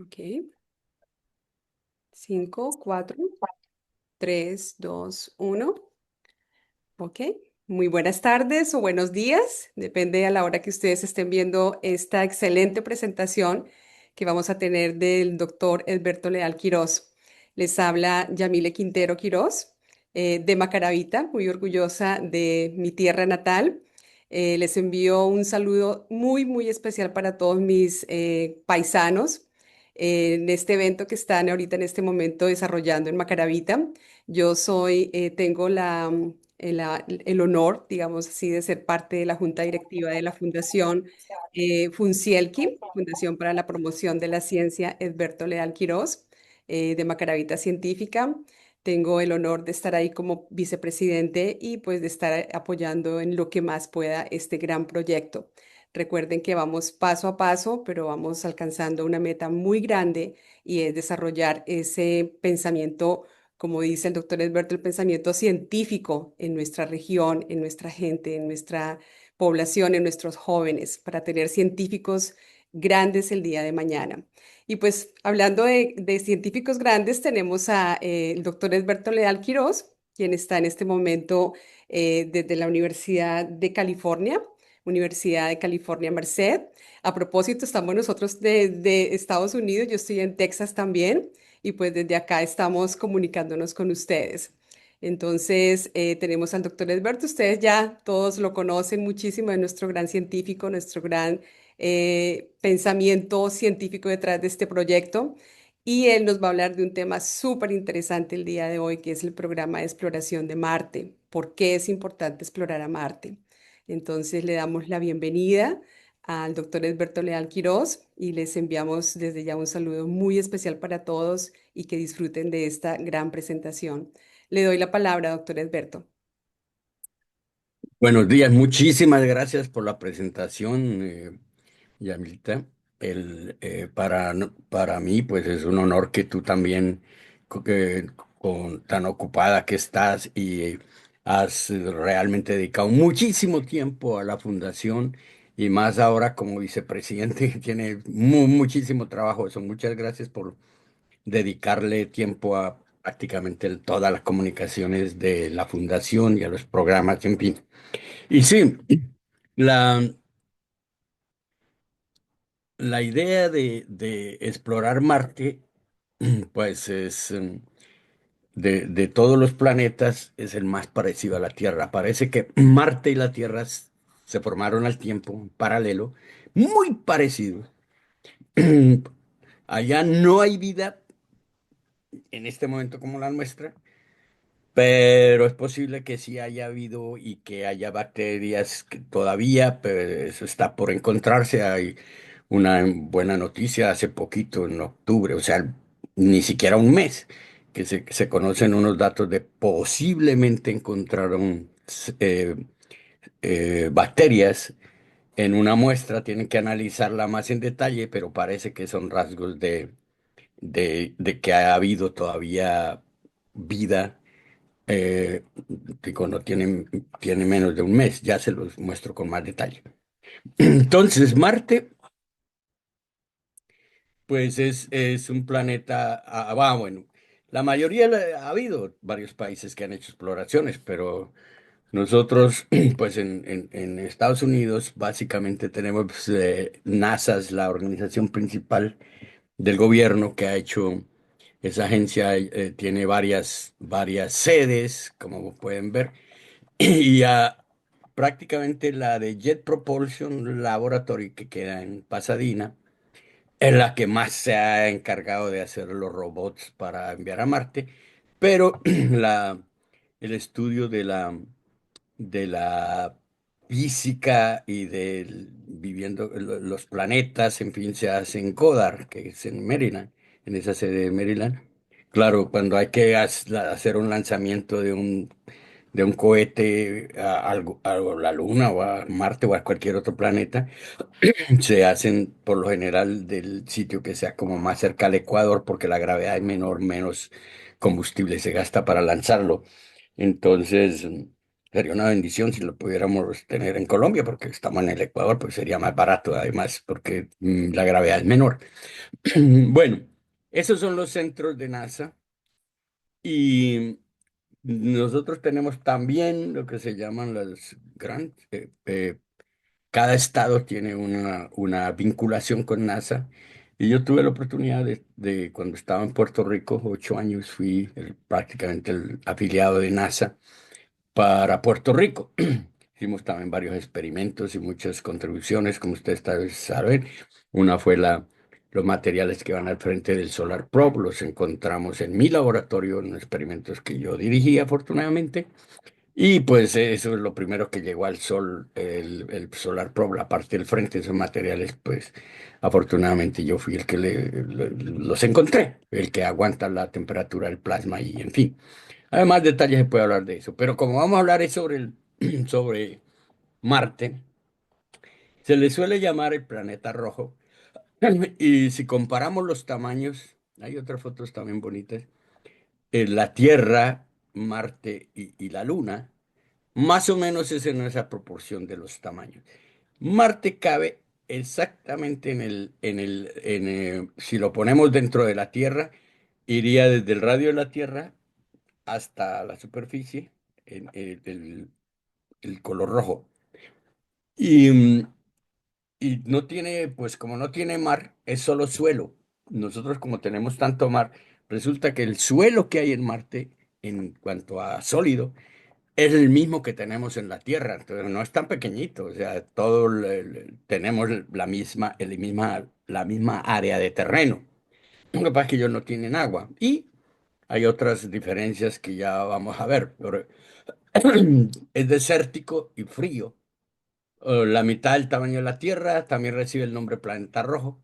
Ok. 5, 4, 3, 2, 1. Ok. Muy buenas tardes o buenos días, depende a la hora que ustedes estén viendo esta excelente presentación que vamos a tener del doctor Edberto Leal Quirós. Les habla Yamile Quintero Quirós, de Macaravita, muy orgullosa de mi tierra natal. Les envío un saludo muy, muy especial para todos mis paisanos en este evento que están ahorita en este momento desarrollando en Macaravita. Yo tengo el honor, digamos así, de ser parte de la junta directiva de la Fundación Funcielki, Fundación para la Promoción de la Ciencia Edberto Leal Quirós, de Macaravita Científica. Tengo el honor de estar ahí como vicepresidente y pues de estar apoyando en lo que más pueda este gran proyecto. Recuerden que vamos paso a paso, pero vamos alcanzando una meta muy grande y es desarrollar ese pensamiento, como dice el doctor Edberto, el pensamiento científico en nuestra región, en nuestra gente, en nuestra población, en nuestros jóvenes, para tener científicos grandes el día de mañana. Y pues hablando de científicos grandes, tenemos el doctor Edberto Leal Quirós, quien está en este momento desde la Universidad de California Merced. A propósito, estamos nosotros de Estados Unidos, yo estoy en Texas también y pues desde acá estamos comunicándonos con ustedes. Entonces, tenemos al doctor Edberto, ustedes ya todos lo conocen muchísimo, de nuestro gran científico, nuestro gran pensamiento científico detrás de este proyecto. Y él nos va a hablar de un tema súper interesante el día de hoy, que es el programa de exploración de Marte. ¿Por qué es importante explorar a Marte? Entonces, le damos la bienvenida al doctor Edberto Leal Quirós y les enviamos desde ya un saludo muy especial para todos y que disfruten de esta gran presentación. Le doy la palabra, doctor Edberto. Buenos días, muchísimas gracias por la presentación, Yamilita. Para mí, pues es un honor que tú también, con tan ocupada que estás y has realmente dedicado muchísimo tiempo a la fundación y más ahora como vicepresidente, que tiene muchísimo trabajo. Eso, muchas gracias por dedicarle tiempo a prácticamente todas las comunicaciones de la fundación y a los programas, en fin. Y sí, la, la idea de explorar Marte, pues es de todos los planetas, es el más parecido a la Tierra. Parece que Marte y la Tierra se formaron al tiempo, en paralelo, muy parecidos. Allá no hay vida en este momento como la nuestra. Pero es posible que sí haya habido y que haya bacterias que todavía, pero eso está por encontrarse. Hay una buena noticia hace poquito, en octubre, o sea, ni siquiera un mes, que se conocen unos datos de posiblemente encontraron bacterias en una muestra. Tienen que analizarla más en detalle, pero parece que son rasgos de que ha habido todavía vida. Digo, no tiene menos de un mes, ya se los muestro con más detalle. Entonces, Marte, pues es un planeta, bueno, la mayoría ha habido varios países que han hecho exploraciones, pero nosotros, pues en Estados Unidos, básicamente tenemos NASA, es la organización principal del gobierno que ha hecho. Esa agencia tiene varias sedes, como pueden ver. Y prácticamente la de Jet Propulsion Laboratory, que queda en Pasadena, es la que más se ha encargado de hacer los robots para enviar a Marte, pero el estudio de la física y del viviendo los planetas, en fin, se hace en Goddard, que es en Maryland, en esa sede de Maryland. Claro, cuando hay que hacer un lanzamiento de un cohete a la Luna o a Marte o a cualquier otro planeta, se hacen por lo general del sitio que sea como más cerca al Ecuador, porque la gravedad es menor, menos combustible se gasta para lanzarlo. Entonces, Sería una bendición si lo pudiéramos tener en Colombia, porque estamos en el Ecuador, pues sería más barato además, porque la gravedad es menor. Bueno, esos son los centros de NASA y nosotros tenemos también lo que se llaman las grants. Cada estado tiene una vinculación con NASA. Y yo tuve la oportunidad cuando estaba en Puerto Rico, 8 años, fui prácticamente el afiliado de NASA para Puerto Rico. Hicimos también varios experimentos y muchas contribuciones, como ustedes tal vez saben. Una fue los materiales que van al frente del Solar Probe, los encontramos en mi laboratorio, en los experimentos que yo dirigí, afortunadamente. Y pues eso es lo primero que llegó al Sol, el Solar Probe, la parte del frente, esos materiales, pues afortunadamente yo fui el que los encontré, el que aguanta la temperatura del plasma y en fin. Además, detalles se puede hablar de eso, pero como vamos a hablar es sobre sobre Marte, se le suele llamar el planeta rojo. Y si comparamos los tamaños, hay otras fotos también bonitas, la Tierra, Marte y la Luna, más o menos es en esa proporción de los tamaños. Marte cabe exactamente si lo ponemos dentro de la Tierra, iría desde el radio de la Tierra hasta la superficie, en el color rojo. Y, y no tiene, pues como no tiene mar, es solo suelo. Nosotros como tenemos tanto mar, resulta que el suelo que hay en Marte, en cuanto a sólido, es el mismo que tenemos en la Tierra. Entonces no es tan pequeñito. O sea, tenemos la misma área de terreno. Lo que pasa es que ellos no tienen agua. Y hay otras diferencias que ya vamos a ver. Pero es desértico y frío. La mitad del tamaño de la Tierra también recibe el nombre planeta rojo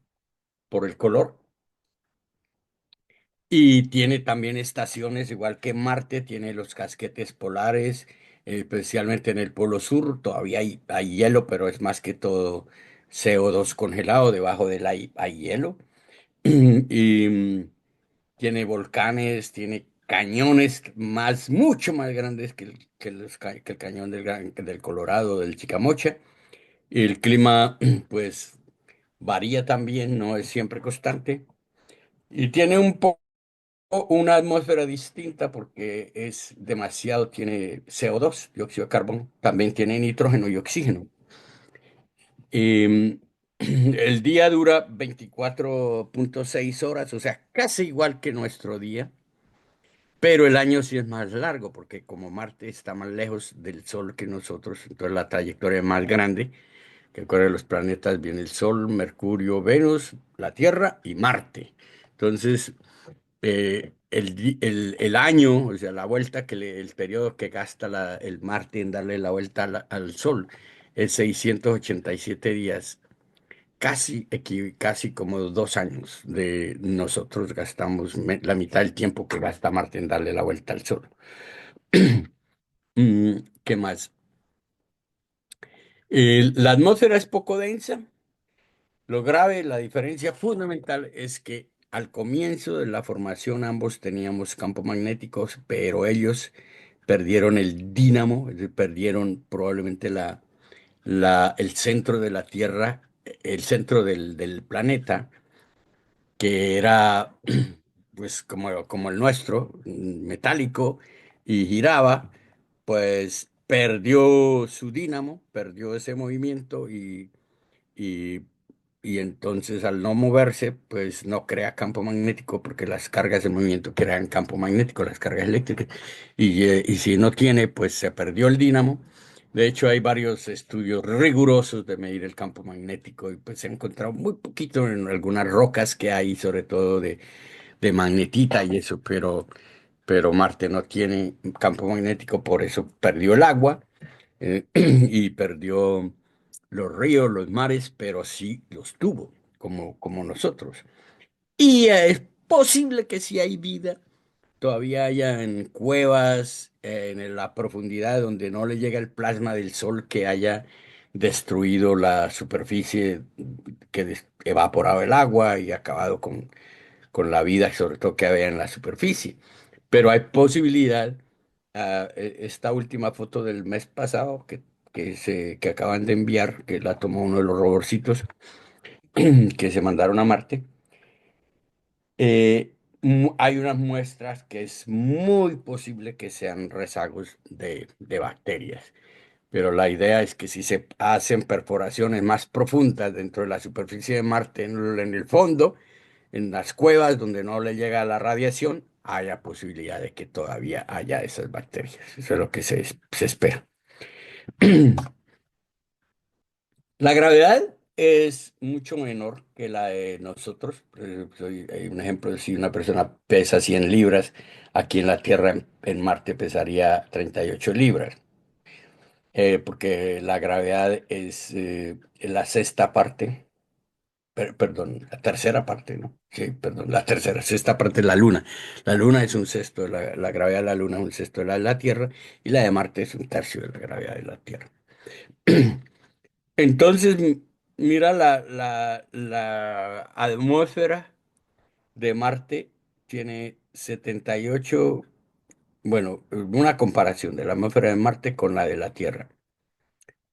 por el color. Y tiene también estaciones, igual que Marte, tiene los casquetes polares, especialmente en el Polo Sur. Todavía hay hielo, pero es más que todo CO2 congelado. Debajo de él hay hielo. Y tiene volcanes, tiene cañones mucho más grandes que el cañón del Colorado, del Chicamocha. El clima, pues, varía también, no es siempre constante. Y tiene una atmósfera distinta porque es demasiado, tiene CO2, dióxido de carbono, también tiene nitrógeno y oxígeno. Y, el día dura 24,6 horas, o sea, casi igual que nuestro día, pero el año sí es más largo porque como Marte está más lejos del Sol que nosotros, entonces la trayectoria es más grande. Que recuerden los planetas, viene el Sol, Mercurio, Venus, la Tierra y Marte. Entonces, el año, o sea, la vuelta el periodo que gasta el Marte en darle la vuelta al Sol es 687 días, casi como 2 años de nosotros gastamos la mitad del tiempo que gasta Marte en darle la vuelta al Sol. ¿Qué más? La atmósfera es poco densa. Lo grave, la diferencia fundamental es que al comienzo de la formación ambos teníamos campos magnéticos, pero ellos perdieron el dínamo, es decir, perdieron probablemente el centro de la Tierra, el centro del planeta, que era pues como el nuestro, metálico, y giraba, pues perdió su dínamo, perdió ese movimiento y, y entonces al no moverse, pues no crea campo magnético porque las cargas de movimiento crean campo magnético, las cargas eléctricas. Y si no tiene, pues se perdió el dínamo. De hecho, hay varios estudios rigurosos de medir el campo magnético y pues se ha encontrado muy poquito en algunas rocas que hay, sobre todo de magnetita y eso, pero Marte no tiene campo magnético, por eso perdió el agua y perdió los ríos, los mares, pero sí los tuvo, como nosotros. Y es posible que si hay vida, todavía haya en cuevas, en la profundidad donde no le llega el plasma del sol que haya destruido la superficie, que evaporado el agua y acabado con la vida, sobre todo que había en la superficie. Pero hay posibilidad esta última foto del mes pasado que acaban de enviar, que la tomó uno de los roborcitos que se mandaron a Marte, hay unas muestras que es muy posible que sean rezagos de bacterias. Pero la idea es que si se hacen perforaciones más profundas dentro de la superficie de Marte, en el fondo, en las cuevas donde no le llega la radiación, haya posibilidad de que todavía haya esas bacterias. Eso es lo que se espera. La gravedad es mucho menor que la de nosotros. Hay un ejemplo de si una persona pesa 100 libras, aquí en la Tierra, en Marte pesaría 38 libras. Porque la gravedad es la sexta parte, perdón, la tercera parte, ¿no? Sí, perdón, la tercera, sexta parte de la Luna. La Luna es un sexto, la gravedad de la Luna es un sexto de la Tierra y la de Marte es un tercio de la gravedad de la Tierra. Entonces, mira, la atmósfera de Marte tiene 78, bueno, una comparación de la atmósfera de Marte con la de la Tierra.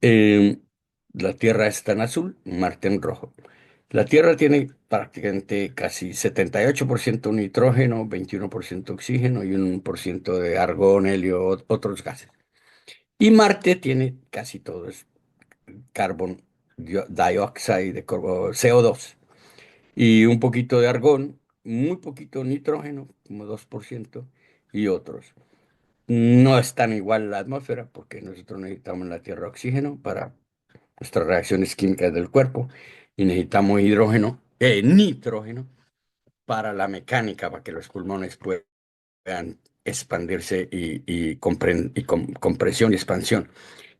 Eh, la Tierra está en azul, Marte en rojo. La Tierra tiene prácticamente casi 78% nitrógeno, 21% oxígeno y 1% de argón, helio, otros gases. Y Marte tiene casi todo, es carbon dioxide, CO2, y un poquito de argón, muy poquito nitrógeno, como 2%, y otros. No es tan igual la atmósfera porque nosotros necesitamos en la Tierra oxígeno para nuestras reacciones químicas del cuerpo y necesitamos nitrógeno para la mecánica, para que los pulmones puedan expandirse y con presión y expansión.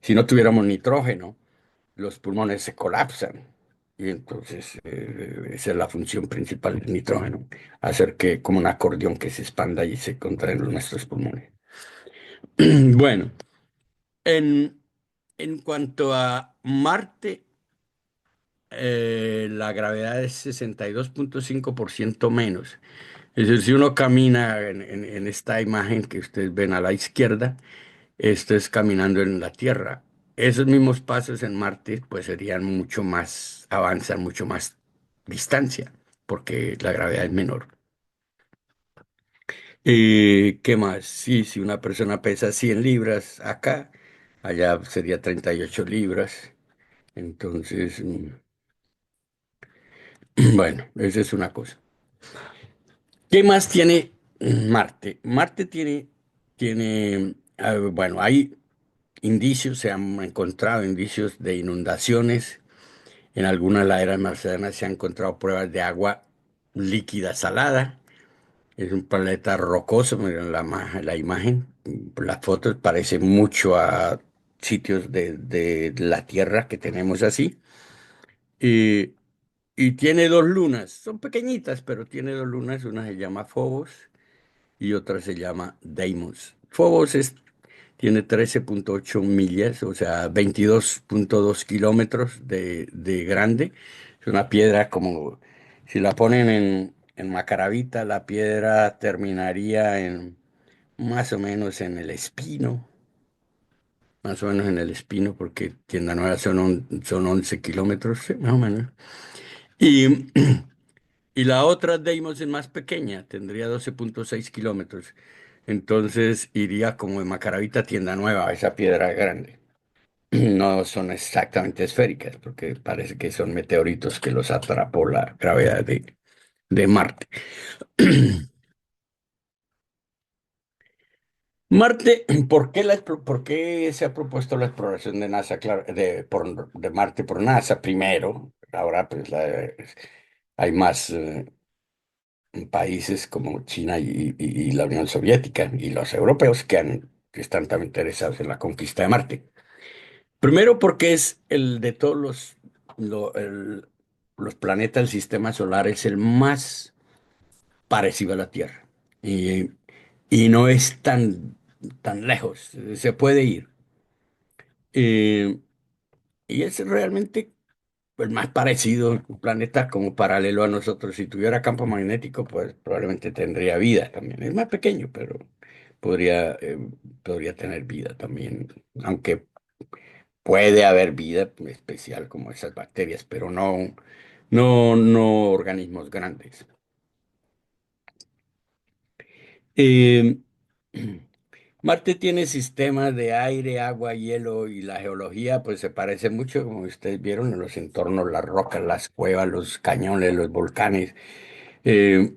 Si no tuviéramos nitrógeno, los pulmones se colapsan. Y entonces esa es la función principal del nitrógeno, hacer que como un acordeón que se expanda y se contraen nuestros pulmones. Bueno, en, en cuanto a Marte, la gravedad es 62,5% menos. Es decir, si uno camina en esta imagen que ustedes ven a la izquierda, esto es caminando en la Tierra. Esos mismos pasos en Marte, pues serían mucho más, avanzan mucho más distancia, porque la gravedad es menor. ¿Qué más? Sí, si una persona pesa 100 libras acá, allá sería 38 libras. Entonces, bueno, esa es una cosa. ¿Qué más tiene Marte? Marte bueno, hay indicios, se han encontrado indicios de inundaciones. En algunas laderas marcianas se han encontrado pruebas de agua líquida salada. Es un planeta rocoso, miren la imagen, las fotos parece mucho a sitios de la Tierra que tenemos así. Y, y tiene dos lunas, son pequeñitas, pero tiene dos lunas, una se llama Phobos y otra se llama Deimos. Tiene 13,8 millas, o sea, 22,2 kilómetros de grande. Es una piedra como, si la ponen en Macaravita, la piedra terminaría en más o menos en el Espino, más o menos en el Espino, porque Tienda Nueva son 11 kilómetros, sí, más o menos. Y Y la otra Deimos es más pequeña, tendría 12,6 kilómetros. Entonces iría como de Macaravita a Tienda Nueva, esa piedra grande. No son exactamente esféricas, porque parece que son meteoritos que los atrapó la gravedad de Marte. Marte, ¿por qué se ha propuesto la exploración de NASA, claro, de Marte por NASA primero? Ahora pues hay más países como China y la Unión Soviética y los europeos que están también interesados en la conquista de Marte. Primero porque es el de todos los planetas del sistema solar, es el más parecido a la Tierra y, y no es tan lejos, se puede ir. Eh, y es realmente el más parecido, un planeta como paralelo a nosotros. Si tuviera campo magnético, pues probablemente tendría vida también. Es más pequeño, pero podría tener vida también, aunque puede haber vida especial como esas bacterias, pero no organismos grandes. Eh, Marte tiene sistemas de aire, agua, hielo y la geología pues se parece mucho, como ustedes vieron, en los entornos, las rocas, las cuevas, los cañones, los volcanes. Eh,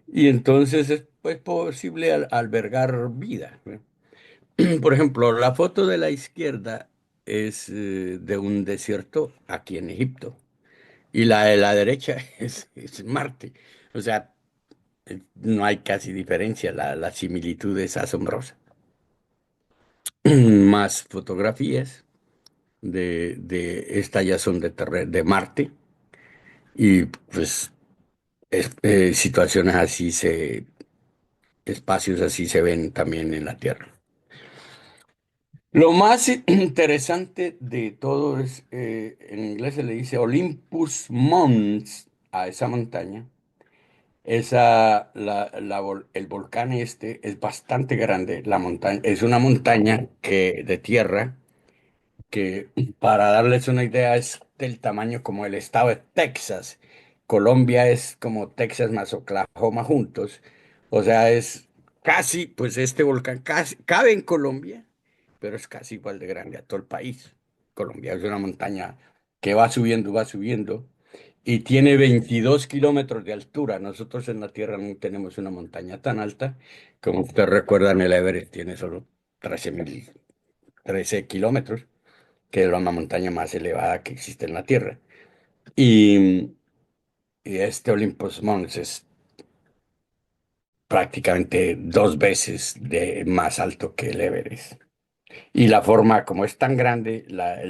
y entonces es pues, posible albergar vida, ¿no? Por ejemplo, la foto de la izquierda es de un desierto aquí en Egipto y la de la derecha es Marte. O sea, no hay casi diferencia, la similitud es asombrosa. Más fotografías de esta ya son de Marte y pues situaciones así espacios así se ven también en la Tierra. Lo más interesante de todo es, en inglés se le dice Olympus Mons a esa montaña. El volcán este es bastante grande. La montaña es una montaña de tierra que, para darles una idea, es del tamaño como el estado de Texas. Colombia es como Texas más Oklahoma juntos. O sea, es casi, pues este volcán casi cabe en Colombia, pero es casi igual de grande a todo el país. Colombia es una montaña que va subiendo, y tiene 22 kilómetros de altura. Nosotros en la Tierra no tenemos una montaña tan alta. Como ustedes recuerdan, el Everest tiene solo 13 kilómetros, que es la montaña más elevada que existe en la Tierra. Y, y este Olympus Mons es prácticamente dos veces más alto que el Everest. Y la forma, como es tan grande, la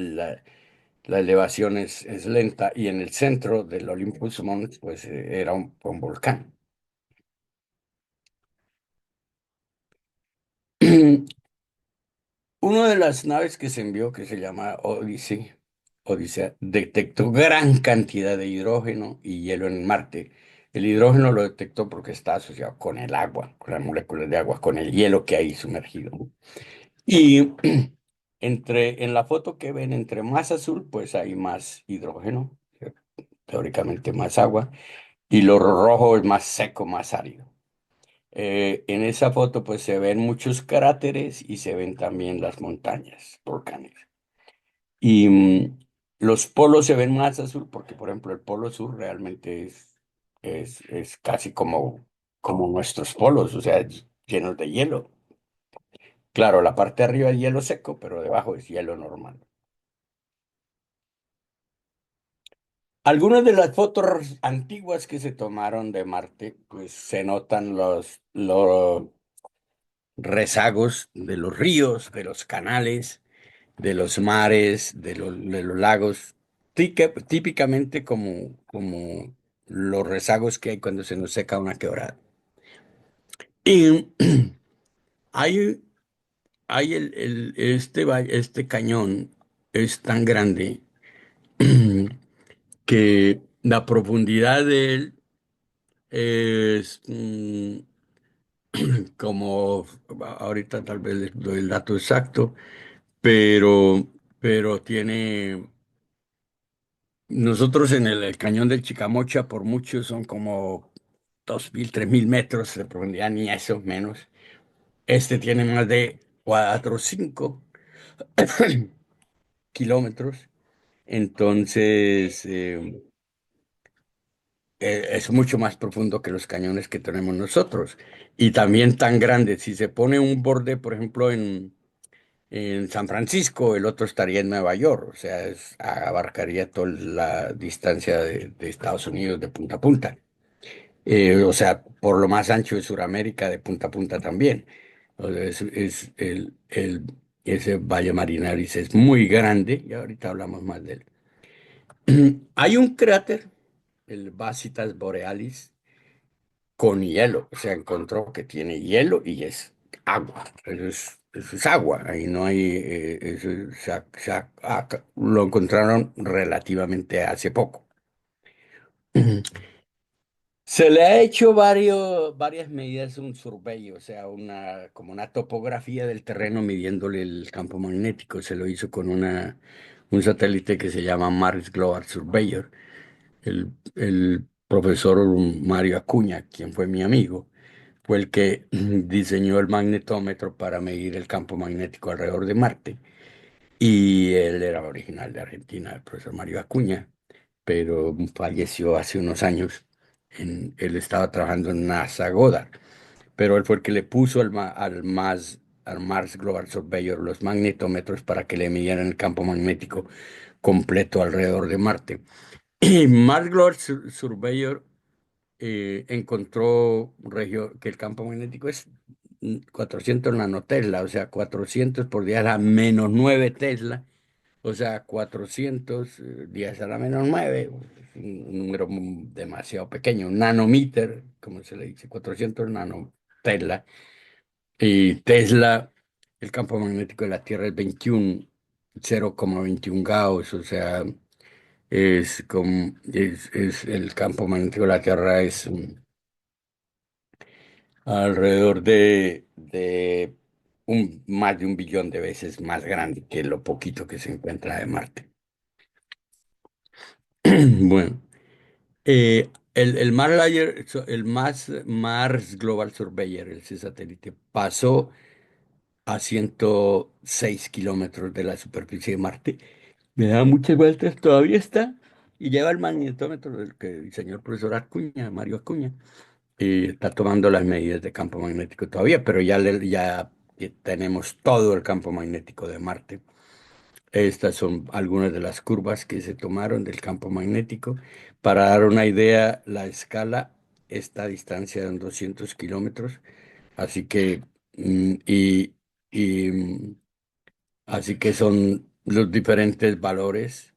elevación es lenta. Y en el centro del Olympus Mons, pues era un volcán. Una de las naves que se envió, que se llama Odisea, detectó gran cantidad de hidrógeno y hielo en Marte. El hidrógeno lo detectó porque está asociado con el agua, con las moléculas de agua, con el hielo que hay sumergido. Y en la foto que ven, entre más azul, pues hay más hidrógeno, teóricamente más agua, y lo rojo es más seco, más árido. En esa foto pues se ven muchos cráteres y se ven también las montañas, volcanes. Y los polos se ven más azul porque, por ejemplo, el polo sur realmente es casi como nuestros polos, o sea, llenos de hielo. Claro, la parte de arriba es hielo seco, pero debajo es hielo normal. Algunas de las fotos antiguas que se tomaron de Marte, pues se notan los rezagos de los ríos, de los canales, de los mares, de los lagos, típicamente como los rezagos que hay cuando se nos seca una quebrada. Y hay, este cañón es tan grande que la profundidad de él es como, ahorita tal vez les doy el dato exacto, pero tiene. Nosotros en el cañón del Chicamocha, por mucho, son como 2.000, 3.000 metros de profundidad, ni eso, menos. Este tiene más de 4 o 5 kilómetros. Entonces, es mucho más profundo que los cañones que tenemos nosotros. Y también tan grande. Si se pone un borde, por ejemplo, en San Francisco, el otro estaría en Nueva York. O sea, abarcaría toda la distancia de Estados Unidos de punta a punta. O sea, por lo más ancho de Sudamérica, de punta a punta también. O sea, ese Valle Marinaris es muy grande y ahorita hablamos más de él. Hay un cráter, el Vasitas Borealis, con hielo. O sea, encontró que tiene hielo y es agua. Eso es agua. Ahí no hay. Lo encontraron relativamente hace poco. Se le ha hecho varias medidas, un survey, o sea, como una topografía del terreno midiéndole el campo magnético. Se lo hizo con un satélite que se llama Mars Global Surveyor. El profesor Mario Acuña, quien fue mi amigo, fue el que diseñó el magnetómetro para medir el campo magnético alrededor de Marte. Y él era original de Argentina, el profesor Mario Acuña, pero falleció hace unos años. Él estaba trabajando en NASA Goddard, pero él fue el que le puso al Mars Global Surveyor los magnetómetros para que le midieran el campo magnético completo alrededor de Marte. Y Mars Global Surveyor encontró que el campo magnético es 400 nanotesla, o sea, 400 por 10 a la menos 9 Tesla, o sea, 400 10 a la menos 9, un número demasiado pequeño, un nanomíter, como se le dice, 400 nanotesla. Y Tesla, el campo magnético de la Tierra es 0,21 Gauss, o sea, es el campo magnético de la Tierra es alrededor de más de 1 billón de veces más grande que lo poquito que se encuentra de Marte. Bueno, el Mars Global Surveyor, ese satélite, pasó a 106 kilómetros de la superficie de Marte. Me da muchas vueltas, todavía está, y lleva el magnetómetro del que diseñó el profesor Acuña, Mario Acuña, y está tomando las medidas de campo magnético todavía, pero ya tenemos todo el campo magnético de Marte. Estas son algunas de las curvas que se tomaron del campo magnético. Para dar una idea, la escala, esta distancia en 200 kilómetros, así que, mm, y, y así que son los diferentes valores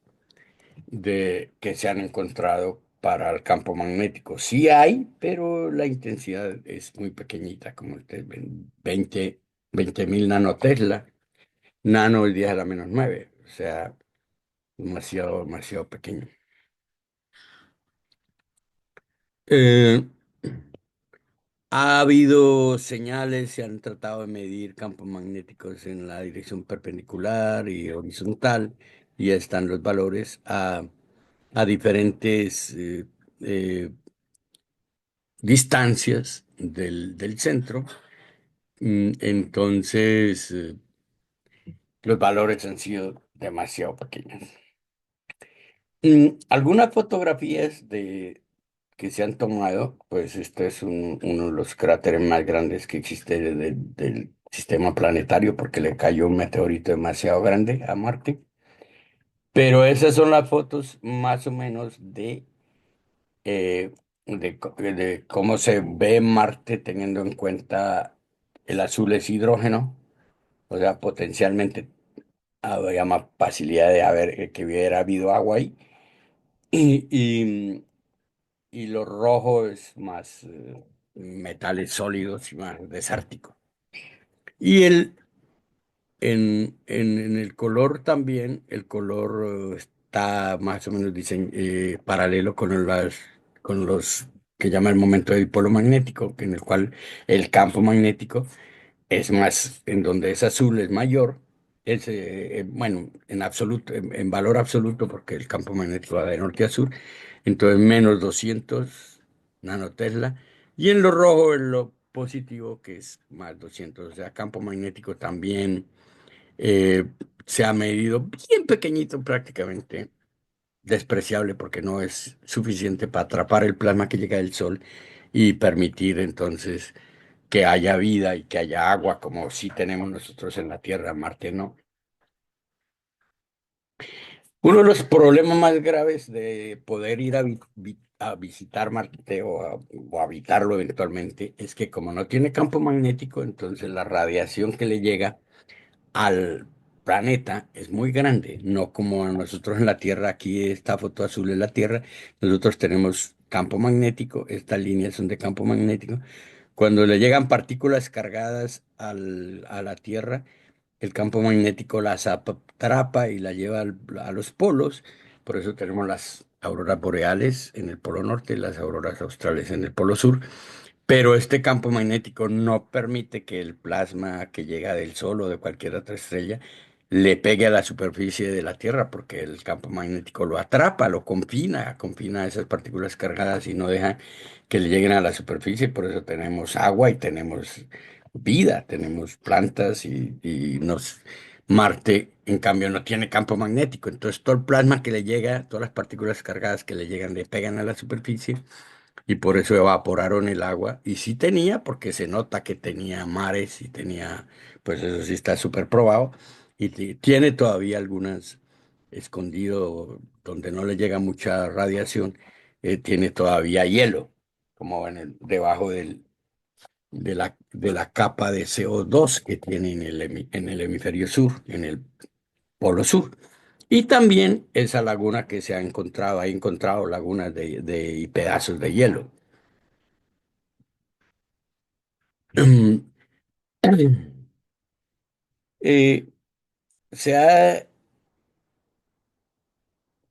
que se han encontrado para el campo magnético. Sí hay, pero la intensidad es muy pequeñita, como ustedes ven, 20.000 nanotesla. Nano es 10 a la menos 9, o sea, demasiado pequeño. Eh, Ha habido señales, se han tratado de medir campos magnéticos en la dirección perpendicular y horizontal, y están los valores a diferentes eh, distancias del centro. Entonces, los valores han sido demasiado pequeños. Algunas fotografías que se han tomado, pues este es uno de los cráteres más grandes que existe del sistema planetario porque le cayó un meteorito demasiado grande a Marte. Pero esas son las fotos más o menos eh, de cómo se ve Marte teniendo en cuenta el azul es hidrógeno, o sea, potencialmente habría más facilidad de que hubiera habido agua ahí. Y, y, y lo rojo es más metales sólidos y más desértico. Y en el color también, el color está más o menos paralelo con los que llama el momento de dipolo magnético, en el cual el campo magnético es más, en donde es azul es mayor, bueno, en absoluto, en valor absoluto, porque el campo magnético va de norte a sur, entonces menos 200 nanotesla, y en lo rojo es lo positivo, que es más 200, o sea, campo magnético también eh, se ha medido bien pequeñito prácticamente, despreciable porque no es suficiente para atrapar el plasma que llega del Sol y permitir entonces que haya vida y que haya agua como sí tenemos nosotros en la Tierra, Marte no. Uno de los problemas más graves de poder ir a visitar Marte o habitarlo eventualmente es que como no tiene campo magnético, entonces la radiación que le llega al planeta es muy grande, no como a nosotros en la Tierra. Aquí esta foto azul es la Tierra, nosotros tenemos campo magnético, estas líneas son de campo magnético. Cuando le llegan partículas cargadas a la Tierra, el campo magnético las atrapa y la lleva a los polos, por eso tenemos auroras boreales en el polo norte y las auroras australes en el polo sur. Pero este campo magnético no permite que el plasma que llega del Sol o de cualquier otra estrella le pegue a la superficie de la Tierra, porque el campo magnético lo atrapa, lo confina, confina esas partículas cargadas y no deja que le lleguen a la superficie. Por eso tenemos agua y tenemos vida, tenemos plantas Marte, en cambio, no tiene campo magnético. Entonces, todo el plasma que le llega, todas las partículas cargadas que le llegan, le pegan a la superficie y por eso evaporaron el agua. Y sí tenía, porque se nota que tenía mares y tenía, pues eso sí está súper probado. Y tiene todavía algunas escondido donde no le llega mucha radiación, tiene todavía hielo, como debajo de la capa de CO2 que tiene en el hemisferio sur, en el polo sur. Y también esa laguna que se ha encontrado, ha encontrado lagunas y pedazos de hielo. Eh, se ha-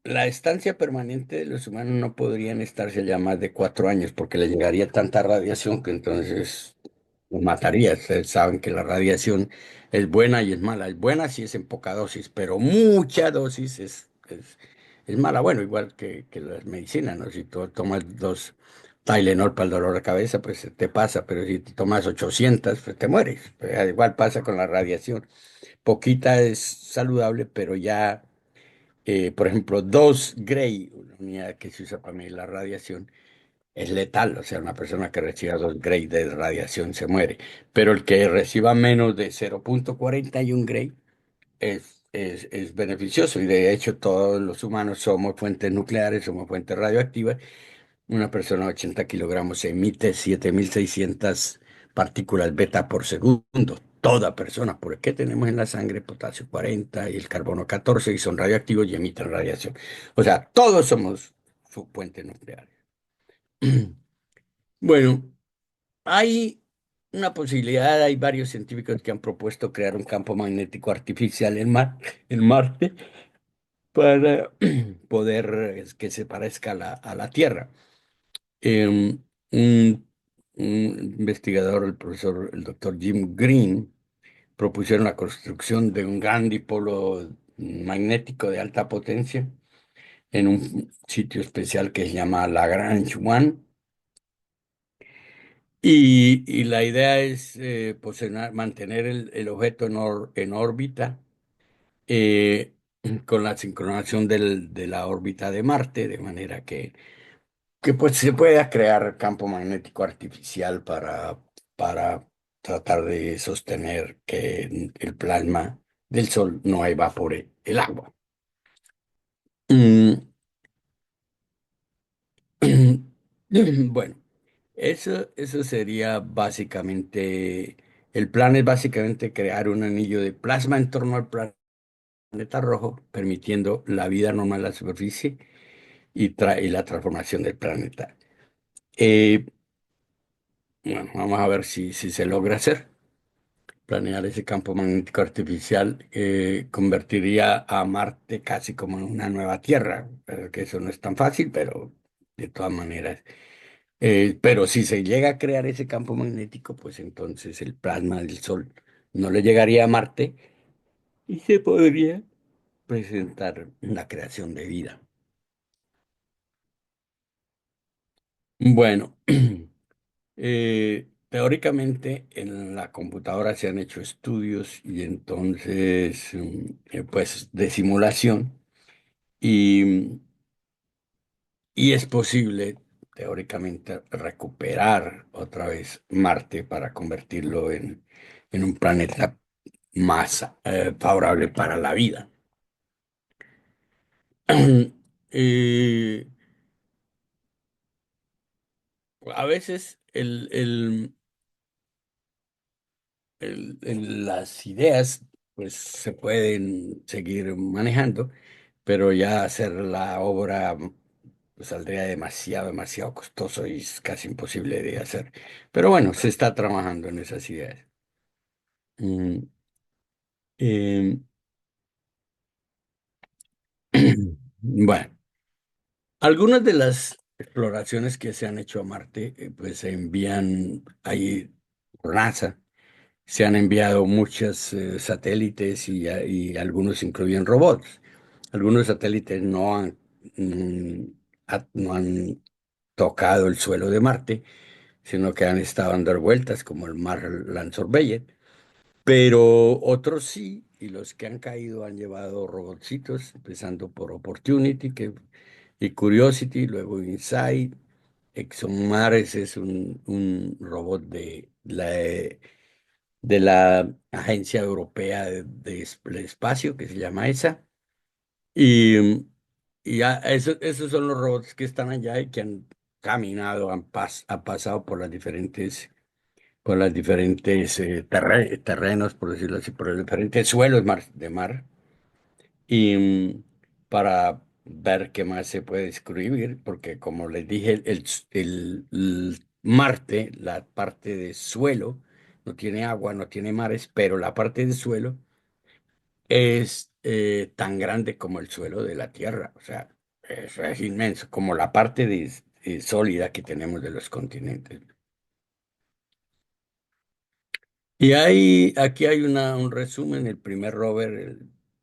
la estancia permanente de los humanos no podrían estarse allá más de 4 años porque le llegaría tanta radiación que entonces los mataría. Ustedes saben que la radiación es buena y es mala. Es buena si es en poca dosis, pero mucha dosis es mala. Bueno, igual que las medicinas, ¿no? Si tú tomas 2 Tylenol para el dolor de cabeza, pues te pasa, pero si te tomas 800, pues te mueres. Pues, igual pasa con la radiación. Poquita es saludable, pero ya, por ejemplo, 2 Gray, una unidad que se usa para medir la radiación, es letal. O sea, una persona que reciba 2 Gray de radiación se muere. Pero el que reciba menos de 0,41 Gray es beneficioso. Y de hecho, todos los humanos somos fuentes nucleares, somos fuentes radioactivas. Una persona de 80 kilogramos emite 7.600 partículas beta por segundo. Toda persona, ¿por qué tenemos en la sangre potasio 40 y el carbono 14 y son radioactivos y emiten radiación? O sea, todos somos fuentes nucleares. Bueno, hay una posibilidad, hay varios científicos que han propuesto crear un campo magnético artificial en Marte para poder que se parezca a la Tierra. Eh, un, un investigador, el doctor Jim Green, propusieron la construcción de un gran dipolo magnético de alta potencia en un sitio especial que se llama Lagrange One. Y la idea es mantener el objeto en órbita eh, con la sincronización de la órbita de Marte, de manera que pues se pueda crear campo magnético artificial para tratar de sostener que el plasma del Sol no evapore el agua. Mm, Bueno, eso sería básicamente, el plan es básicamente crear un anillo de plasma en torno al planeta rojo, permitiendo la vida normal en la superficie y la transformación del planeta. Eh, bueno, vamos a ver si se logra hacer. Planear ese campo magnético artificial convertiría a Marte casi como en una nueva Tierra, pero que eso no es tan fácil, pero de todas maneras. Pero si se llega a crear ese campo magnético, pues entonces el plasma del Sol no le llegaría a Marte y se podría presentar la creación de vida. Bueno, teóricamente en la computadora se han hecho estudios y entonces, pues, de simulación y, y es posible teóricamente recuperar otra vez Marte para convertirlo en un planeta más favorable para la vida. Eh, a veces las ideas pues se pueden seguir manejando, pero ya hacer la obra pues, saldría demasiado costoso y es casi imposible de hacer. Pero bueno, se está trabajando en esas ideas. Mm, eh, bueno, Algunas de las exploraciones que se han hecho a Marte, pues se envían ahí por NASA, se han enviado muchos satélites y algunos incluyen robots. Algunos satélites mm, no han tocado el suelo de Marte, sino que han estado dando vueltas como el Mars Land Surveyor, pero otros sí, y los que han caído han llevado robotcitos, empezando por Opportunity y Curiosity, luego Insight. ExoMars es un robot de la Agencia Europea del Espacio, que se llama ESA. Y, esos son los robots que están allá y que han caminado, han pasado por las diferentes terrenos, por decirlo así, por los diferentes suelos de mar, y para ver qué más se puede describir, porque como les dije, el Marte, la parte de suelo, no tiene agua, no tiene mares, pero la parte de suelo es tan grande como el suelo de la Tierra, o sea, es inmenso, como la parte sólida que tenemos de los continentes. Aquí hay un resumen. El primer rover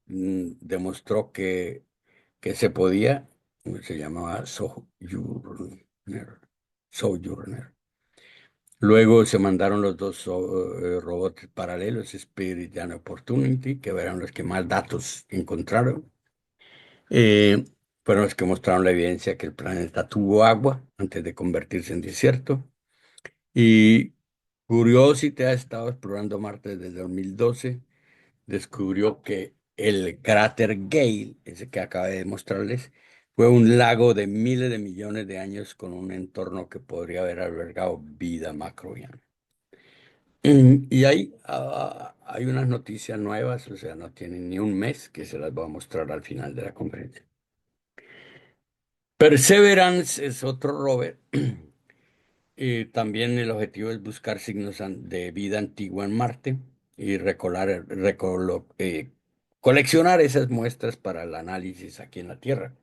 demostró que se podía, se llamaba Sojourner. Luego se mandaron los dos robots paralelos, Spirit y Opportunity, que eran los que más datos encontraron. Eh, Fueron los que mostraron la evidencia que el planeta tuvo agua antes de convertirse en desierto. Y Curiosity ha estado explorando Marte desde 2012. Descubrió que el cráter Gale, ese que acabé de mostrarles, fue un lago de miles de millones de años con un entorno que podría haber albergado vida macrobiana. Y hay unas noticias nuevas, o sea, no tienen ni un mes que se las voy a mostrar al final de la conferencia. Perseverance es otro rover. Y también el objetivo es buscar signos de vida antigua en Marte y coleccionar esas muestras para el análisis aquí en la Tierra.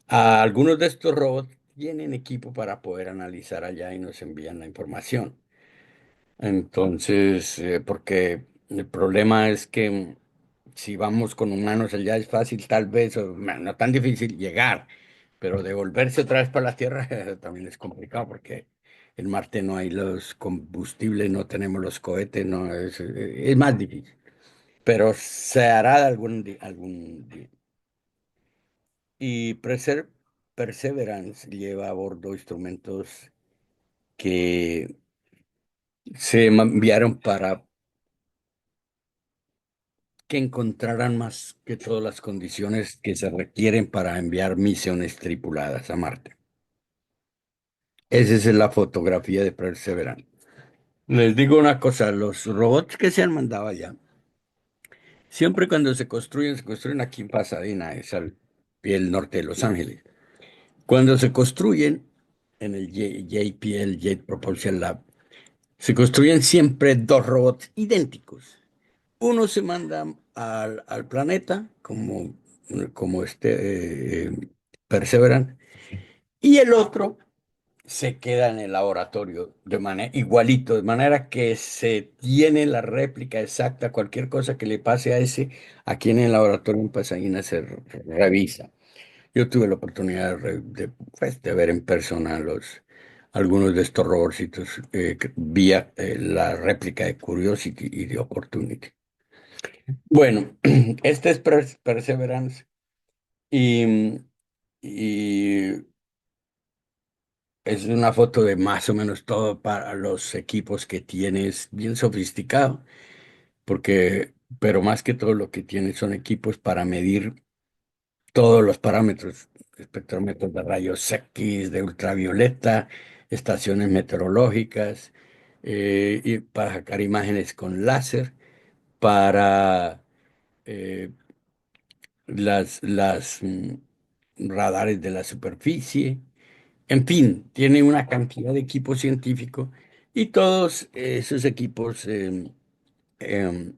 Algunos de estos robots tienen equipo para poder analizar allá y nos envían la información. Entonces, porque el problema es que si vamos con humanos allá es fácil, tal vez, o no tan difícil llegar, pero devolverse otra vez para la Tierra también es complicado porque en Marte no hay los combustibles, no tenemos los cohetes, no es más difícil, pero se hará algún día. Y Perseverance lleva a bordo instrumentos que enviaron para que encontraran más que todas las condiciones que se requieren para enviar misiones tripuladas a Marte. Esa es la fotografía de Perseverance. Les digo una cosa, los robots que se han mandado allá, siempre cuando se construyen aquí en Pasadena, es al pie del norte de Los Ángeles. Cuando se construyen en el JPL, Jet Propulsion Lab, se construyen siempre dos robots idénticos. Uno se manda al planeta como Perseverance y el otro se queda en el laboratorio de manera igualito, de manera que se tiene la réplica exacta, cualquier cosa que le pase a ese, aquí en el laboratorio en Pasadena revisa. Yo tuve la oportunidad pues, de ver en persona algunos de estos robotcitos vía la réplica de Curiosity y de Opportunity. Bueno, este es Perseverance y, y es una foto de más o menos todo para los equipos que tienes, bien sofisticado, pero más que todo lo que tienes son equipos para medir todos los parámetros, espectrómetros de rayos X, de ultravioleta, estaciones meteorológicas, y para sacar imágenes con láser, para eh, las radares de la superficie. En fin, tiene una cantidad de equipos científicos y todos esos equipos, em,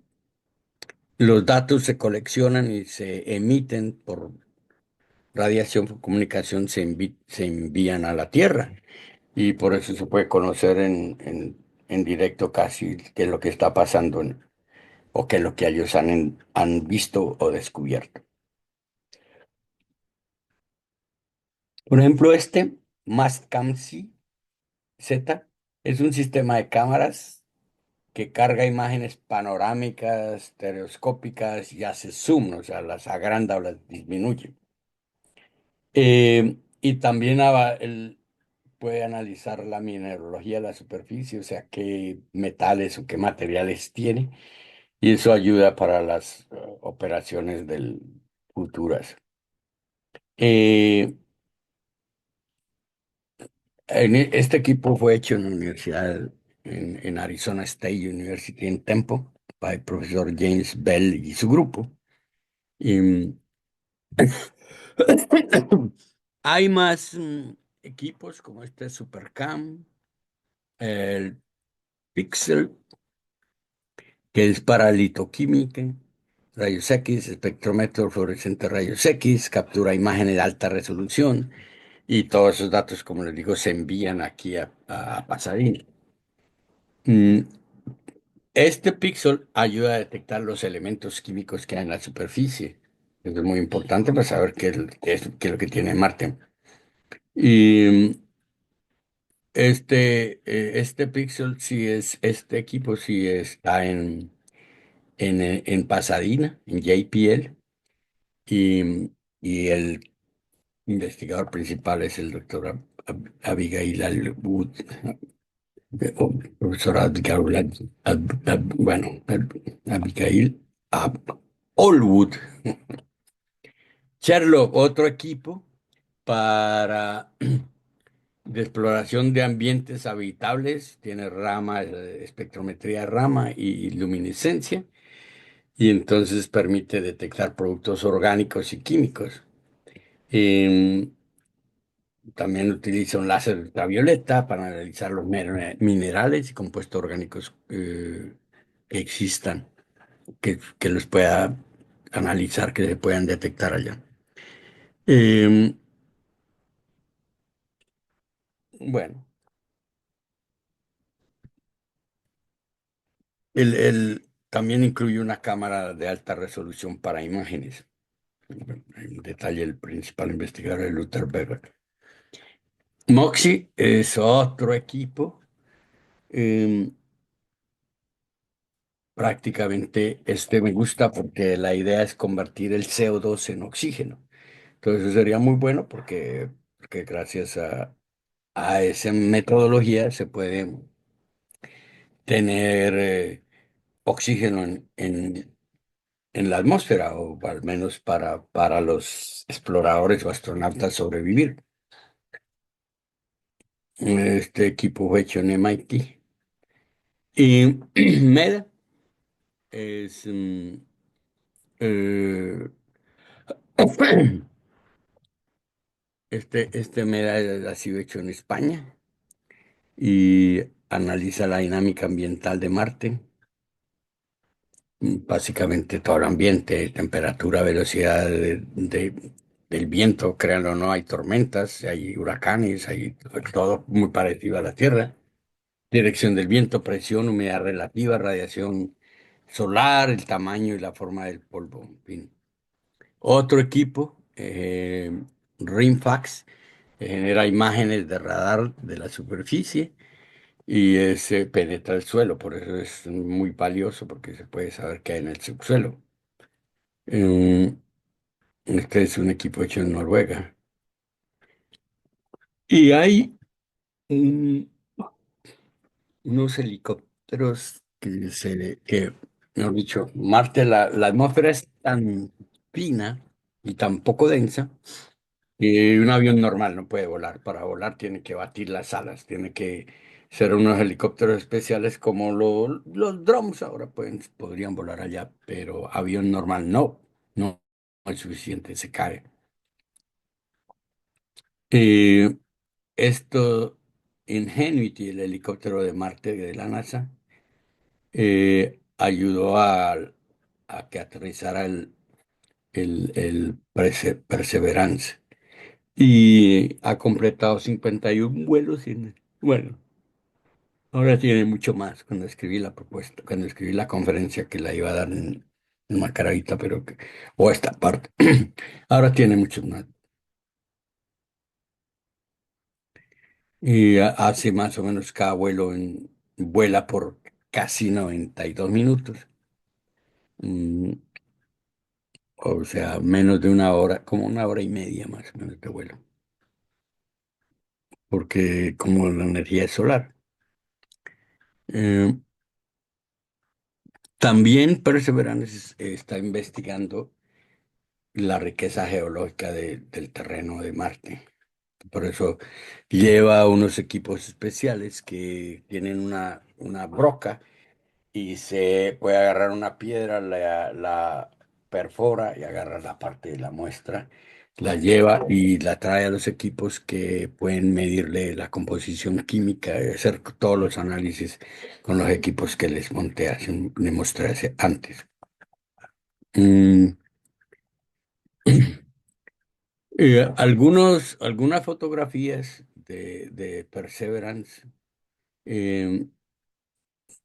los datos se coleccionan y se emiten radiación por comunicación se envían a la Tierra y por eso se puede conocer en directo casi qué es lo que está pasando o qué es lo que ellos han visto o descubierto. Por ejemplo, este Mastcam-C Z es un sistema de cámaras que carga imágenes panorámicas, estereoscópicas y hace zoom, o sea, las agranda o las disminuye. Y también él puede analizar la mineralogía de la superficie, o sea, qué metales o qué materiales tiene, y eso ayuda para las operaciones futuras. Eh, este equipo fue hecho en la universidad, en Arizona State University en Temple, by el profesor James Bell y su grupo. Y, hay más equipos como este Supercam, el Pixel, que es para litoquímica, rayos X, espectrómetro fluorescente rayos X, captura imágenes de alta resolución y todos esos datos, como les digo, se envían aquí a Pasadena. Mm, Este píxel ayuda a detectar los elementos químicos que hay en la superficie. Eso es muy importante para saber qué es lo que tiene Marte. Y este píxel, este equipo sí está en Pasadena, en JPL, y el investigador principal es el doctor Abigail Wood, o profesora Abigail, bueno, Abigail Allwood. Sherlock, otro equipo para de exploración de ambientes habitables, tiene rama, espectrometría rama y luminiscencia, y entonces permite detectar productos orgánicos y químicos. Em, También utiliza un láser ultravioleta para analizar los minerales y compuestos orgánicos que existan, que los pueda analizar, que se puedan detectar allá. Em, bueno, también incluye una cámara de alta resolución para imágenes. Bueno, en detalle, el principal investigador es Luther Berger. Moxie es otro equipo. em, Prácticamente este me gusta porque la idea es convertir el CO2 en oxígeno. Entonces eso sería muy bueno porque gracias a esa metodología se puede tener oxígeno en la atmósfera, o al menos para los exploradores o astronautas sobrevivir. Este equipo fue hecho en MIT. Y MEDA es, eh, este MEDA ha sido hecho en España y analiza la dinámica ambiental de Marte, básicamente todo el ambiente, temperatura, velocidad del viento, créanlo o no, hay tormentas, hay huracanes, hay todo muy parecido a la Tierra. Dirección del viento, presión, humedad relativa, radiación solar, el tamaño y la forma del polvo, en fin. Otro equipo, RIMFAX, genera imágenes de radar de la superficie y ese penetra el suelo, por eso es muy valioso porque se puede saber qué hay en el subsuelo. Eh, Este es un equipo hecho en Noruega. Y hay un- unos helicópteros mejor dicho, Marte, la atmósfera es tan fina y tan poco densa que un avión normal no puede volar. Para volar tiene que batir las alas, tiene que ser unos helicópteros especiales como los drones ahora podrían volar allá, pero avión normal no es suficiente, se cae. Eh, Esto, Ingenuity, el helicóptero de Marte de la NASA, ayudó a que aterrizara el Perseverance. y ha completado 51 vuelos. Bueno, ahora tiene mucho más cuando escribí la propuesta, cuando escribí la conferencia que la iba a dar en Macaravita, o esta parte. Ahora tiene muchos más. Y hace más o menos cada vuelo vuela por casi 92 minutos. Mm, o sea, menos de una hora, como una hora y media más o menos de vuelo. Porque como la energía es solar. Eh, También Perseverance está investigando la riqueza geológica del terreno de Marte. Por eso lleva unos equipos especiales que tienen una broca y se puede agarrar una piedra, la perfora y agarra la parte de la muestra, la lleva y la trae a los equipos que pueden medirle la composición química y hacer todos los análisis con los equipos que les monté, le mostré antes. Mm, algunas fotografías de Perseverance eh,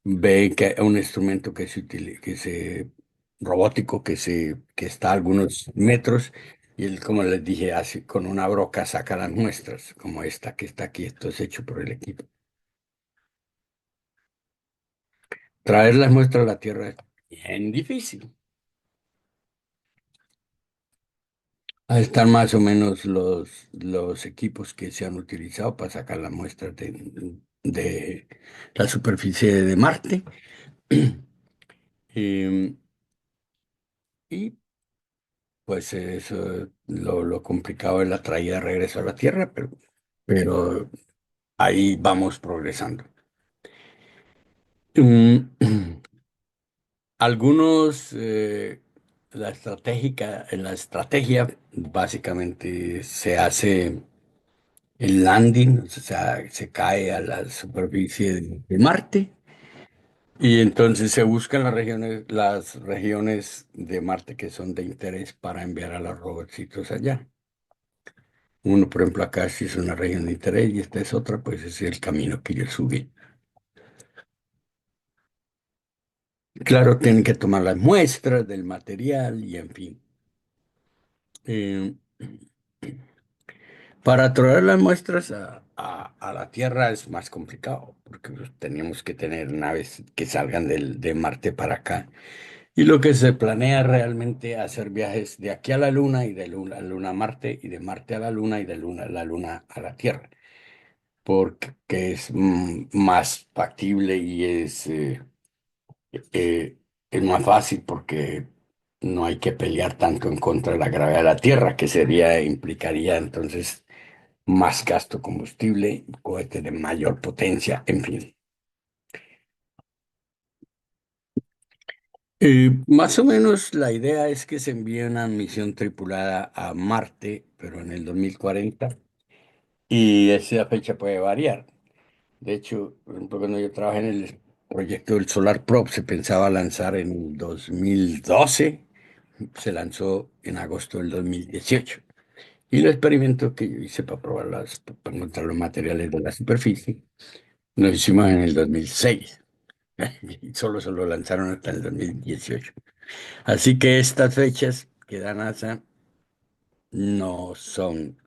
ve que un instrumento robótico que está a algunos metros y él, como les dije, hace con una broca saca las muestras, como esta que está aquí, esto es hecho por el equipo. Traer las muestras a la Tierra es bien difícil. Ahí están más o menos los equipos que se han utilizado para sacar las muestras de la superficie de Marte. Em, y pues eso, lo complicado es la traída de regreso a la Tierra, pero ahí vamos progresando. Mm, Algunos, la estrategia básicamente se hace el landing, o sea, se cae a la superficie de Marte y entonces se buscan las regiones de Marte que son de interés para enviar a los robotcitos allá. Uno, por ejemplo, acá sí es una región de interés y esta es otra, pues ese es el camino que yo subí. Claro, tienen que tomar las muestras del material y en fin. Eh, para traer las muestras a la Tierra es más complicado, porque pues, teníamos que tener naves que salgan de Marte para acá. Y lo que se planea realmente hacer viajes de aquí a la Luna y de Luna a Marte y de Marte a la Luna y de la Luna a la Tierra, porque es más factible y es más fácil porque no hay que pelear tanto en contra de la gravedad de la Tierra, que implicaría entonces más gasto combustible, cohetes de mayor potencia, en fin. Más o menos la idea es que se envíe una misión tripulada a Marte, pero en el 2040, y esa fecha puede variar. De hecho, por ejemplo, cuando yo trabajé en el proyecto del Solar Probe, se pensaba lanzar en el 2012, se lanzó en agosto del 2018. Y los experimentos que yo hice para para encontrar los materiales de la superficie, los hicimos en el 2006. Y solo se lo lanzaron hasta el 2018. Así que estas fechas que da NASA no son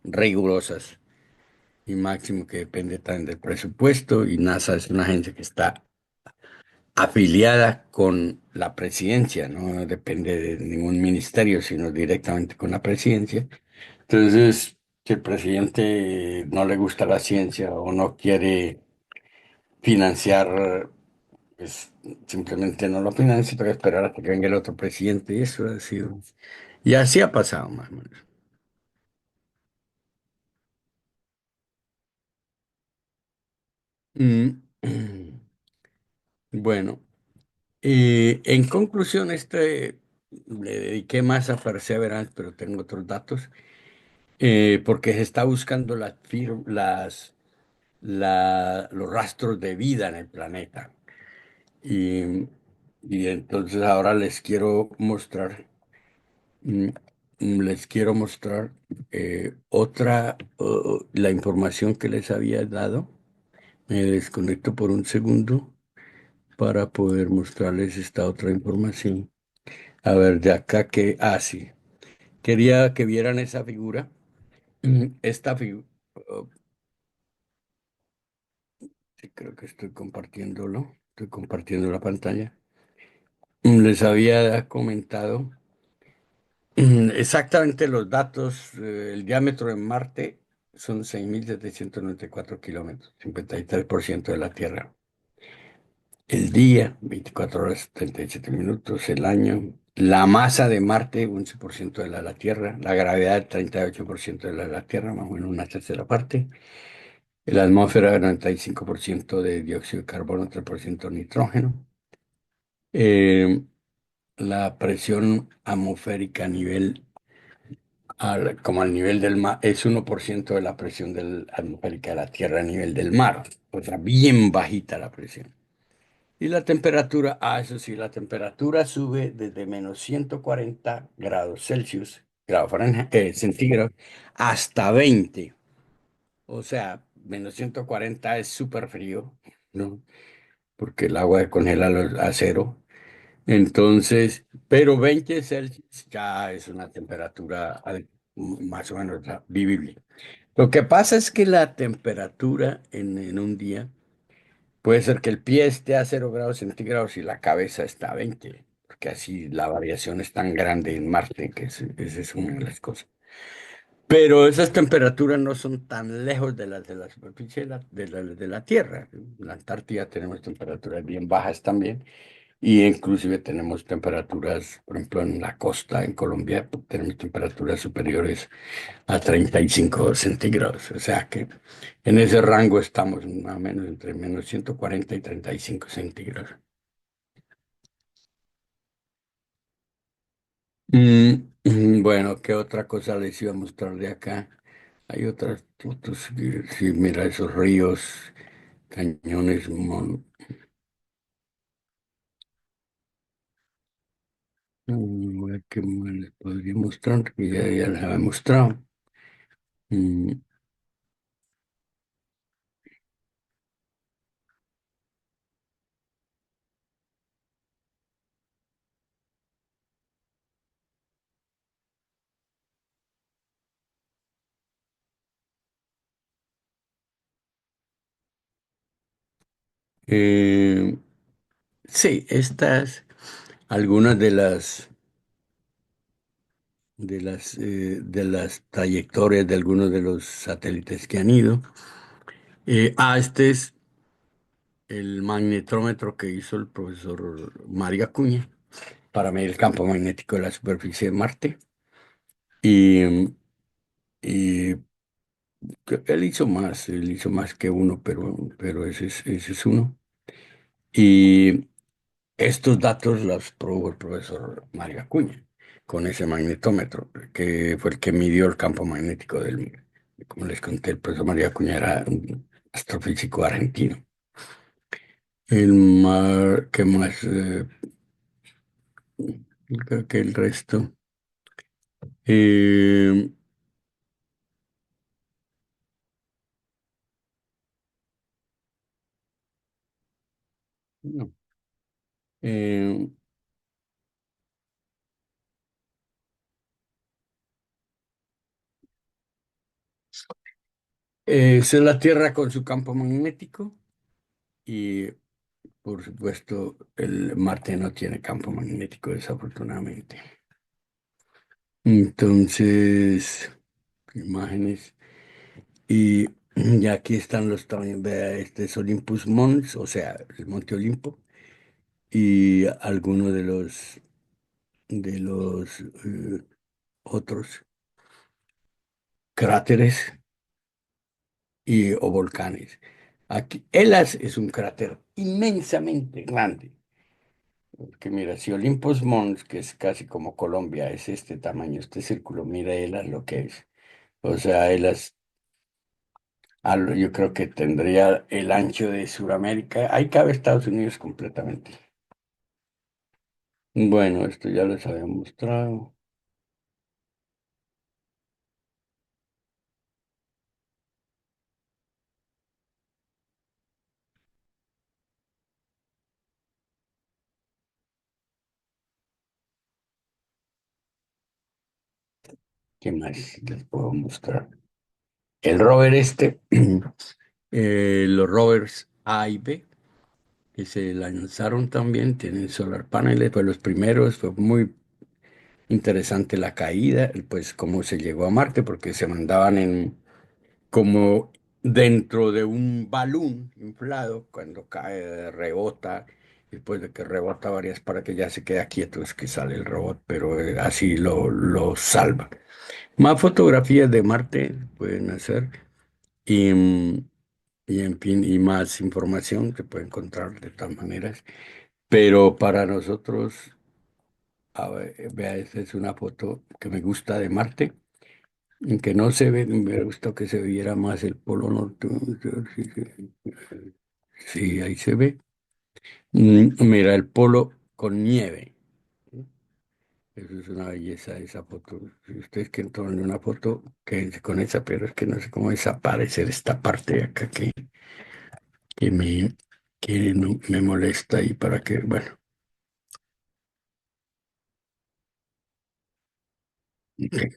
rigurosas y máximo que depende también del presupuesto y NASA es una agencia que está afiliada con la presidencia, no depende de ningún ministerio, sino directamente con la presidencia. Entonces, si el presidente no le gusta la ciencia o no quiere financiar, pues simplemente no lo financia, pero esperar hasta que venga el otro presidente y eso ha sido, y así ha pasado más o menos. Mm, Bueno, en conclusión, le dediqué más a Perseverance, pero tengo otros datos, porque se está buscando los rastros de vida en el planeta. Y, y entonces ahora les quiero mostrar. les quiero mostrar la información que les había dado. Me desconecto por un segundo para poder mostrarles esta otra información. A ver, de acá que, sí, quería que vieran esa figura. Esta figura, sí, creo que estoy compartiendo la pantalla. Les había comentado exactamente los datos. El diámetro en Marte son 6.794 kilómetros, 53% de la Tierra. El día, 24 horas 37 minutos, el año, la masa de Marte, 11% de la Tierra, la gravedad, 38% de la Tierra, más o menos una tercera parte, la atmósfera, 95% de dióxido de carbono, 3% nitrógeno, eh, la presión atmosférica a nivel, como al nivel del mar, es 1% de la presión atmosférica de la Tierra a nivel del mar, o sea, bien bajita la presión. Y la temperatura, eso sí, la temperatura sube desde menos 140 grados Celsius, grados Fahrenheit, centígrados, hasta 20. O sea, menos 140 es súper frío, ¿no? Porque el agua congela a cero. Entonces, pero 20 Celsius ya es una temperatura más o menos vivible. Lo que pasa es que la temperatura en un día puede ser que el pie esté a 0 grados centígrados y la cabeza está a 20, porque así la variación es tan grande en Marte que esa es una de las cosas. Pero esas temperaturas no son tan lejos de la superficie de la Tierra. En la Antártida tenemos temperaturas bien bajas también, y inclusive tenemos temperaturas, por ejemplo, en la costa, en Colombia, tenemos temperaturas superiores a 35 centígrados. O sea que en ese rango estamos más o menos entre menos 140 y 35 centígrados. Bueno, ¿qué otra cosa les iba a mostrar de acá? Hay otras fotos, sí, mira esos ríos, cañones, a ver qué más les podría mostrar, que ya les había mostrado. Mm, eh, sí, algunas de las trayectorias de algunos de los satélites que han ido. Este es el magnetrómetro que hizo el profesor Mario Acuña para medir el campo magnético de la superficie de Marte. Y, y él hizo más que uno, pero ese es uno. Y estos datos los probó el profesor Mario Acuña con ese magnetómetro, que fue el que midió el campo magnético del. Como les conté, el profesor Mario Acuña era un astrofísico argentino. ¿Qué más? Creo que el resto. Eh, no. Eh, esa es la Tierra con su campo magnético y, por supuesto, el Marte no tiene campo magnético, desafortunadamente. Entonces, imágenes. Y ya aquí están los tamaños. Vea, este es Olympus Mons, o sea, el Monte Olimpo, y algunos de los otros cráteres o volcanes. Aquí, Elas es un cráter inmensamente grande. Que mira, si Olympus Mons, que es casi como Colombia, es este tamaño, este círculo, mira Elas lo que es. O sea, Elas, yo creo que tendría el ancho de Sudamérica. Ahí cabe Estados Unidos completamente. Bueno, esto ya les había mostrado. ¿Qué más les puedo mostrar? El rover este, los rovers A y B, que se lanzaron también, tienen solar paneles, fue los primeros, fue muy interesante la caída, pues cómo se llegó a Marte, porque se mandaban en como dentro de un balón inflado, cuando cae, rebota, y después de que rebota varias para que ya se queda quieto, es que sale el robot, pero así lo salva. Más fotografías de Marte pueden hacer y, y en fin, y más información se puede encontrar de todas maneras, pero para nosotros, a ver, vea, esta es una foto que me gusta de Marte. Que no se ve, me hubiera gustado que se viera más el polo norte. Sí, sí, sí, ahí se ve. Mira, el polo con nieve. Eso es una belleza esa foto. Si ustedes quieren tomar una foto, quédense con esa, pero es que no sé cómo desaparecer esta parte de acá que me, que me molesta y para que, bueno. Ok.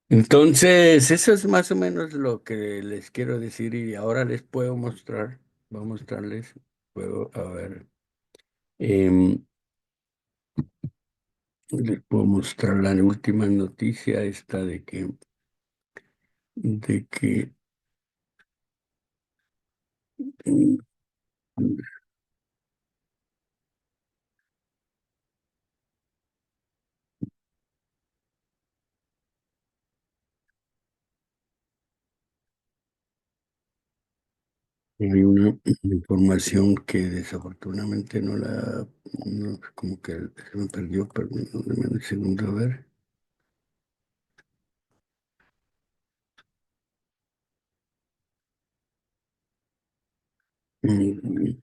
Entonces, eso es más o menos lo que les quiero decir y ahora les puedo mostrar, voy a mostrarles, puedo, a ver. Em, Les puedo mostrar la última noticia esta de que mm, hay una información que desafortunadamente como que se me perdió, pero dame un segundo a ver. Mm,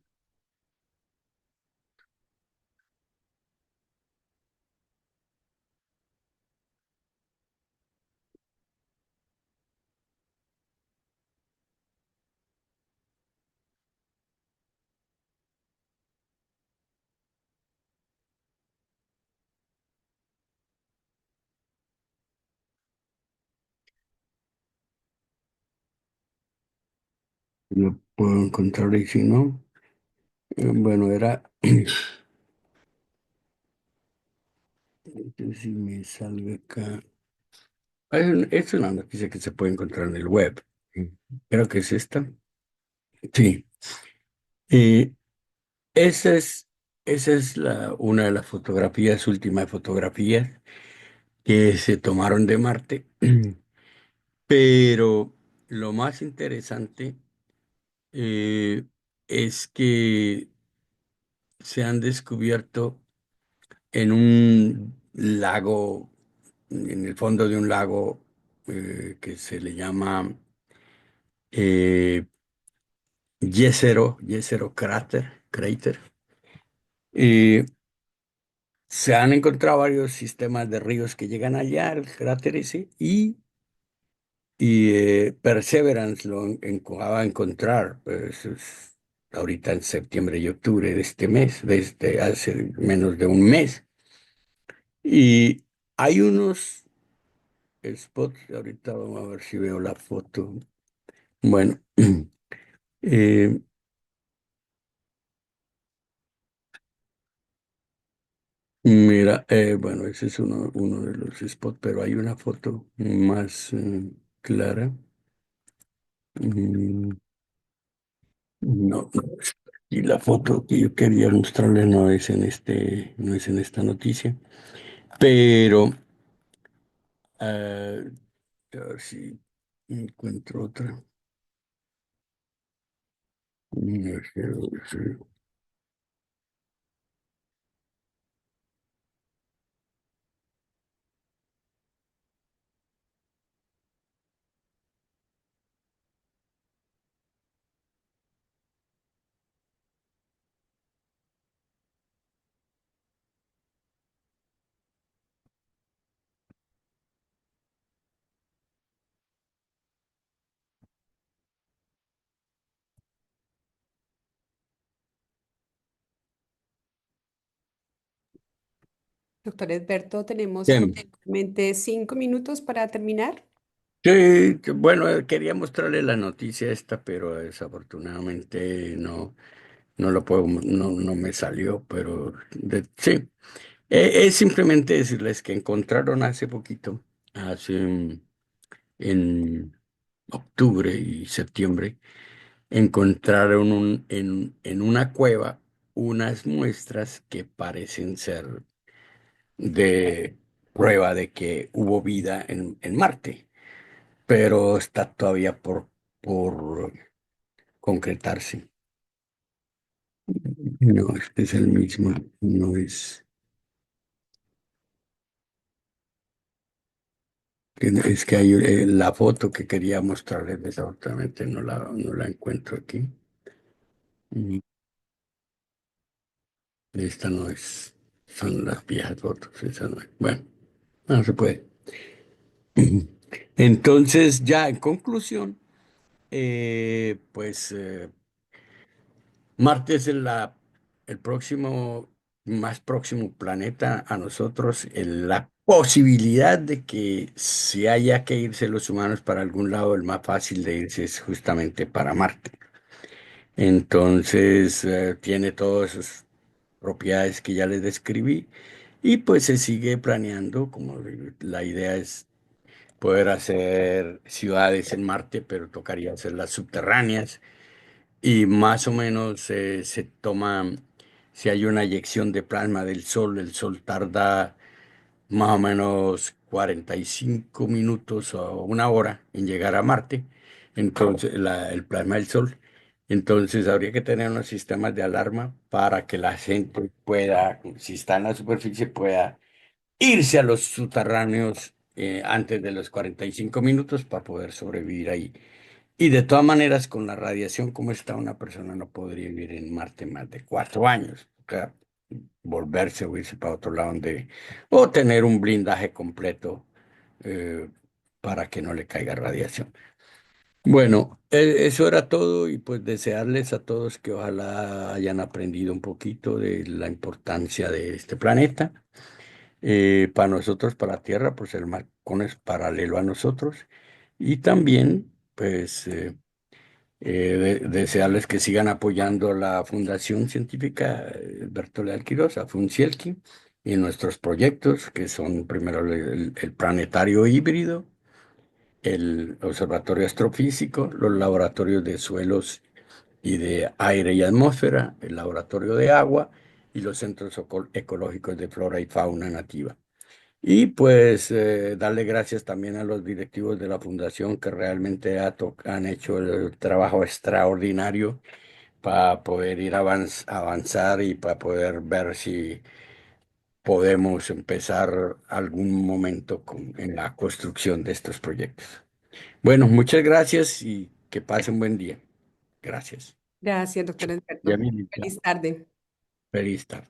Lo puedo encontrar y si no, bueno, era, si me salga acá. Es una noticia que se puede encontrar en el web. Mm, Creo que es esta. Sí. Y esa es, esa es una de las fotografías, últimas fotografías que se tomaron de Marte, pero lo más interesante eh, es que se han descubierto en un lago, en el fondo de un lago que se le llama Jezero Crater. Y se han encontrado varios sistemas de ríos que llegan allá al cráter ese y Perseverance va a encontrar pues, ahorita en septiembre y octubre de este mes, desde hace menos de un mes. Y hay unos spots, ahorita vamos a ver si veo la foto. Bueno, eh, mira, bueno, ese es uno de los spots, pero hay una foto más clara. Mm, No, no, y la foto que yo quería mostrarle no es en esta noticia, pero a ver si encuentro otra. No sé, no sé. Doctor Edberto, tenemos Bien. aproximadamente 5 minutos para terminar. Sí, bueno, quería mostrarle la noticia esta, pero desafortunadamente no lo puedo, no me salió, pero sí. Es simplemente decirles que encontraron hace poquito, hace en octubre y septiembre, encontraron en una cueva unas muestras que parecen ser de prueba de que hubo vida en Marte, pero está todavía por concretarse. No, este es el mismo, no es. Es que hay la foto que quería mostrarles, desafortunadamente no la encuentro aquí. Mm, Esta no es, son las viejas fotos, esa no es. Bueno, no se puede. Entonces, ya en conclusión, Marte es el próximo, más próximo planeta a nosotros. La posibilidad de que si haya que irse los humanos para algún lado, el más fácil de irse es justamente para Marte. Entonces, tiene todas esas propiedades que ya les describí y pues se sigue planeando, como la idea es poder hacer ciudades en Marte, pero tocaría hacerlas subterráneas y más o menos se toma, si hay una eyección de plasma del Sol, el Sol tarda más o menos 45 minutos o una hora en llegar a Marte, entonces el plasma del Sol. Entonces habría que tener unos sistemas de alarma para que la gente pueda, si está en la superficie, pueda irse a los subterráneos antes de los 45 minutos para poder sobrevivir ahí. Y de todas maneras, con la radiación como está, una persona no podría vivir en Marte más de 4 años. O sea, volverse o irse para otro lado o tener un blindaje completo eh, para que no le caiga radiación. Bueno, eso era todo y pues desearles a todos que ojalá hayan aprendido un poquito de la importancia de este planeta. Para nosotros, para la Tierra, pues el Marcón es paralelo a nosotros y también pues desearles que sigan apoyando la Fundación Científica Bertoldo Quiroz, a Funcielki, y nuestros proyectos, que son primero el planetario híbrido, el observatorio astrofísico, los laboratorios de suelos y de aire y atmósfera, el laboratorio de agua y los centros ecológicos de flora y fauna nativa. Y pues darle gracias también a los directivos de la fundación que realmente han hecho el trabajo extraordinario para poder ir avanzar y para poder ver si podemos empezar algún momento en la construcción de estos proyectos. Bueno, muchas gracias y que pasen buen día. Gracias. Gracias, doctor Ya, Edberto. Milita. Feliz tarde. Feliz tarde.